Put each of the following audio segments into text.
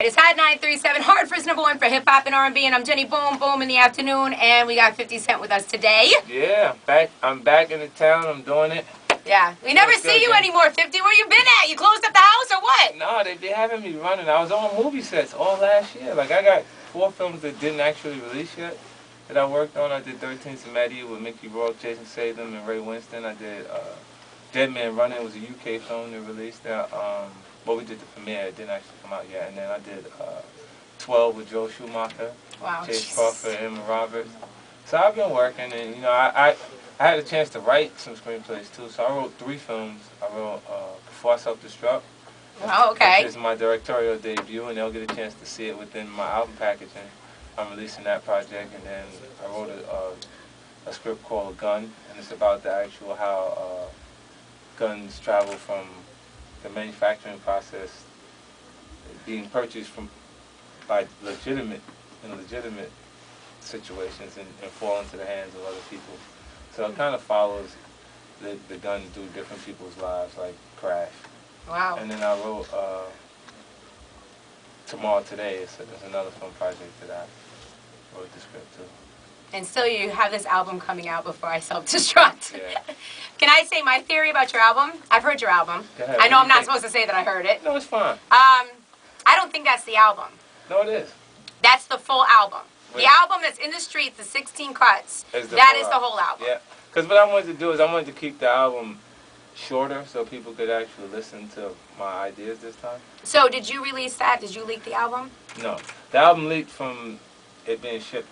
It's Hot 937, Hartford's #1 for hip hop and R&B, and I'm Jenny Boom Boom in the afternoon, and we got 50 Cent with us today. Yeah, I'm back in the town. I'm doing it. Yeah, we never see you anymore, 50. Where you been at? You closed up the house or what? No, they having me running. I was on movie sets all last year. Like, I got 4 films that didn't actually release yet that I worked on. I did 13th and Maddie with Mickey Rourke, Jason Statham, and Ray Winston. I did Dead Man Running. It was a UK film that released that. Well, we did the premiere. It didn't actually come out yet. And then I did 12 with Joel Schumacher, wow, Chase Crawford, Emma Roberts. So I've been working, and, you know, I had a chance to write some screenplays, too. So I wrote 3 films. I wrote Before I Self-Destruct. Oh, okay. Which is my directorial debut, and they'll get a chance to see it within my album packaging. I'm releasing that project, and then I wrote a script called Gun, and it's about the actual how guns travel from the manufacturing process being purchased by legitimate situations and fall into the hands of other people. So it kind of follows the gun through different people's lives, like Crash. Wow. And then I wrote Tomorrow Today. So there's another film project that I wrote the script to. And still you have this album coming out Before I Self-Destruct. Yeah. Can I say my theory about your album? I've heard your album. Go ahead. I know I'm not supposed to say that I heard it. No, it's fine. I don't think that's the album. No, it is. That's the full album. Wait. The album that's in the streets, the 16 cuts, that is the whole album. Yeah. Because what I wanted to do is I wanted to keep the album shorter so people could actually listen to my ideas this time. So did you release that? Did you leak the album? No. The album leaked from it being shipped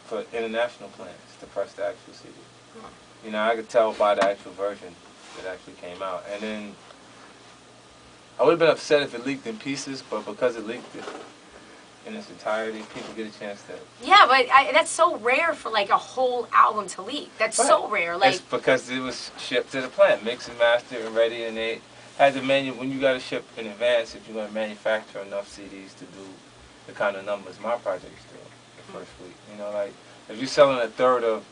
for international plans to press the actual CD. You know, I could tell by the actual version that actually came out. And then I would have been upset if it leaked in pieces, but because it leaked in its entirety, people get a chance to... Yeah, but that's so rare for like a whole album to leak. That's right. so rare. Like, it's because it was shipped to the plant, mixed and mastered and ready, and they had to when you got to ship in advance, if you're going to manufacture enough CDs to do the kind of numbers my projects do the first week. You know, like, if you're selling a third of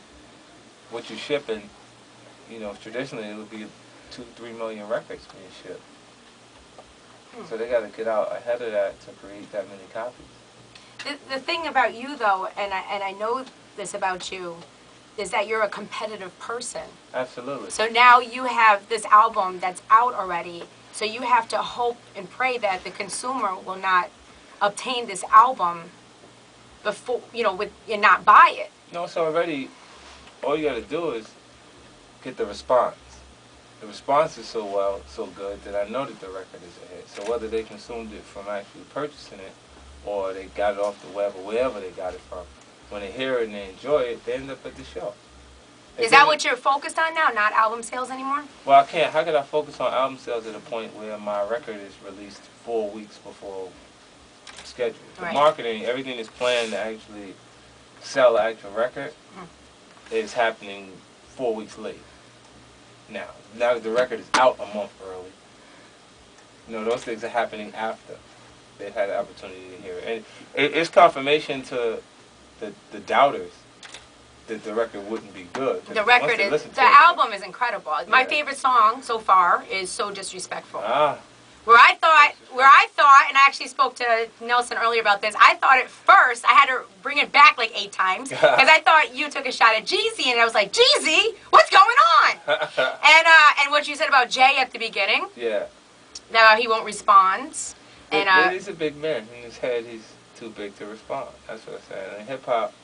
what you're shipping, you know, traditionally it would be 2-3 million records being shipped. So they got to get out ahead of that to create that many copies. the thing about you, though, and I know this about you, is that you're a competitive person. Absolutely. So now you have this album that's out already, so you have to hope and pray that the consumer will not obtain this album before, you know, and not buy it. No, so already, all you got to do is get the response. The response is so good that I know that the record is a hit. So whether they consumed it from actually purchasing it, or they got it off the web, or wherever they got it from, when they hear it and they enjoy it, they end up at the show. Is that what you're focused on now, not album sales anymore? Well, I can't. How could I focus on album sales at a point where my record is released 4 weeks before schedule? The marketing, everything is planned to actually sell the actual record is happening 4 weeks late. Now that the record is out a month early, you know, those things are happening after they've had the opportunity to hear it. And it's confirmation to the doubters that the record wouldn't be good. The record is, the album is incredible. Yeah. My favorite song so far is So Disrespectful. Where I thought, and I actually spoke to Nelson earlier about this, I thought at first I had to bring it back like 8 times because I thought you took a shot at Jeezy, and I was like, Jeezy, what's going on? and what you said about Jay at the beginning. Yeah. That he won't respond. And he's a big man. In his head, he's too big to respond. That's what I'm saying. And hip hop,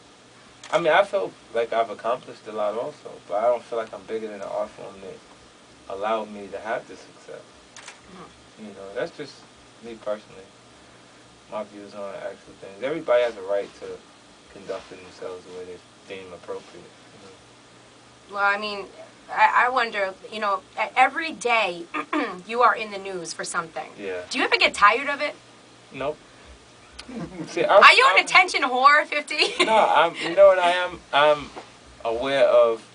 I mean, I feel like I've accomplished a lot also, but I don't feel like I'm bigger than the art form that allowed me to have this success. You know, that's just me personally, my views on actual things. Everybody has a right to conduct themselves the way they deem appropriate. You know? Well, I mean, I wonder, you know, every day you are in the news for something. Yeah. Do you ever get tired of it? Nope. See, are you an attention whore, 50? No, you know what I am? I'm aware of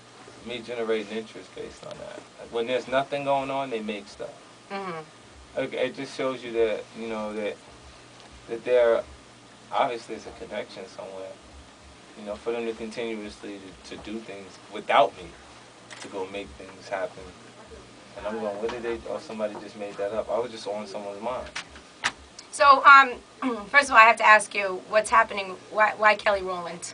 me generating interest based on that. Like, when there's nothing going on, they make stuff. Okay, it just shows you that, you know, that there obviously is a connection somewhere. You know, for them to continuously to do things without me, to go make things happen. And I'm going, what did they, or somebody just made that up. I was just on someone's mind. So, first of all, I have to ask you, what's happening? Why Kelly Rowland?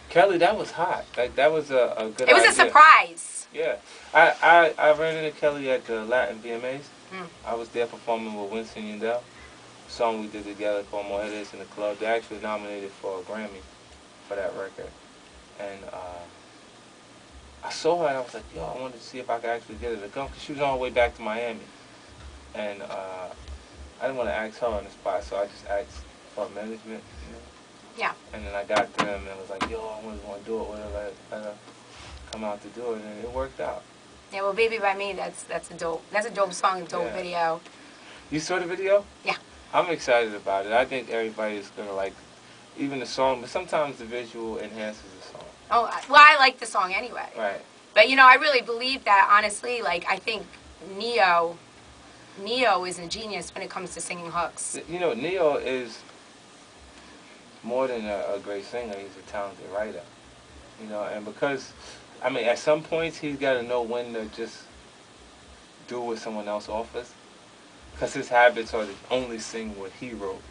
Kelly, that was hot. Like, that was a good idea. It was a surprise. Yeah. I ran into Kelly at the Latin VMAs. Mm. I was there performing with Winston Yandel. A song we did together called Mujeres in the Club. They actually nominated for a Grammy for that record. And I saw her and I was like, yo, I wanted to see if I could actually get her to come, because she was on her way back to Miami. And I didn't want to ask her on the spot, so I just asked for management, you know. Yeah. And then I got them and was like, yo, I really want to do it with her, let her come out to do it, and it worked out. Yeah, well, Baby by Me, that's a dope song, a dope video. You saw the video? Yeah. I'm excited about it. I think everybody's gonna like even the song, but sometimes the visual enhances the song. Oh, well, I like the song anyway. Right. But you know, I really believe that, honestly. Like, I think Neo is a genius when it comes to singing hooks. You know, Neo is more than a great singer. He's a talented writer. You know, and because, I mean, at some points he's got to know when to just do what someone else offers. Because his habits are to only sing what he wrote.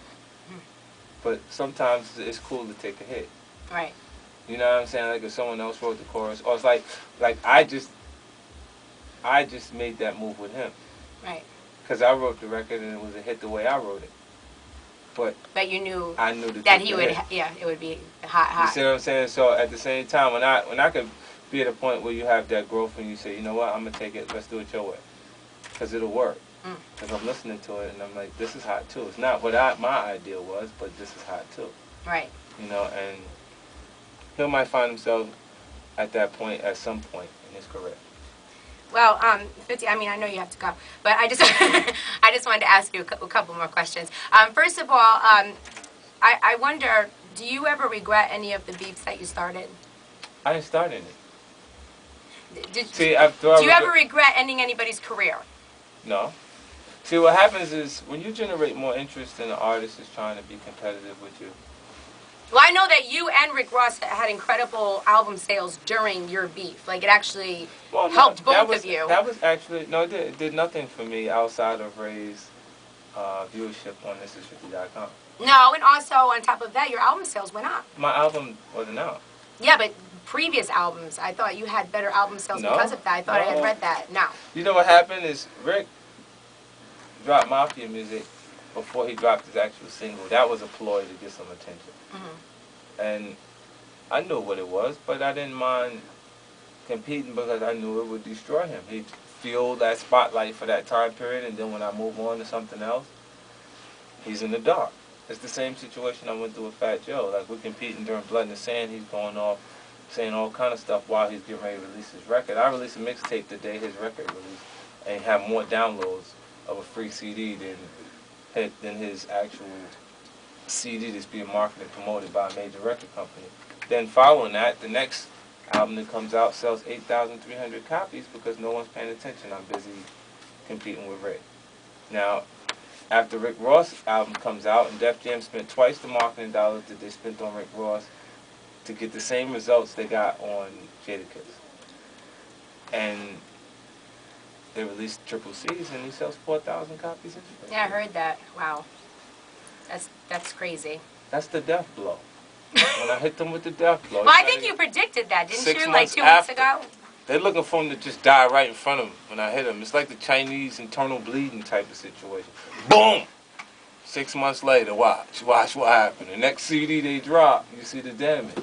But sometimes it's cool to take a hit. Right. You know what I'm saying? Like if someone else wrote the chorus, or it's like I just made that move with him. Right. Because I wrote the record and it was a hit the way I wrote it. But you knew I knew that he would, it would be hot. You see what I'm saying? So at the same time, when I could be at a point where you have that growth and you say, you know what, I'm gonna take it. Let's do it your way, because it'll work. Because I'm listening to it and I'm like, this is hot too. It's not what my idea was, but this is hot too. Right. You know, and he might find himself at that point at some point in his career. Well, 50, I mean, I know you have to go, but I just I just wanted to ask you a couple more questions. First of all, I wonder, do you ever regret any of the beefs that you started? I didn't start any. Do you ever regret ending anybody's career? No. See, what happens is when you generate more interest in an artist is trying to be competitive with you. Well, I know that you and Rick Ross had incredible album sales during your beef. Like, it actually helped both of you. That was actually, no, it did nothing for me outside of Ray's viewership on ThisIs50.com. No, and also on top of that, your album sales went up. My album wasn't out. Yeah, but previous albums, I thought you had better album sales because of that. I thought I had read that. No. You know what happened is Rick dropped Mafia music before he dropped his actual single. That was a ploy to get some attention. And I knew what it was, but I didn't mind competing because I knew it would destroy him. He'd feel that spotlight for that time period, and then when I move on to something else, he's in the dark. It's the same situation I went through with Fat Joe. Like, we're competing during Blood in the Sand. He's going off saying all kind of stuff while he's getting ready to release his record. I released a mixtape the day his record released and have more downloads of a free CD than his actual CD that's being marketed and promoted by a major record company. Then following that, the next album that comes out sells 8,300 copies because no one's paying attention. I'm busy competing with Rick. Now, after Rick Ross' album comes out, and Def Jam spent twice the marketing dollars that they spent on Rick Ross to get the same results they got on Jadakiss. And they released Triple C's, and he sells 4,000 copies in Japan. Yeah, I heard that. Wow. That's crazy. That's the death blow. When I hit them with the death blow. Well, I think you predicted that, didn't you? Like 2 weeks ago? They're looking for him to just die right in front of them when I hit him. It's like the Chinese internal bleeding type of situation. Boom! 6 months later, watch what happened. The next CD they drop, you see the damage.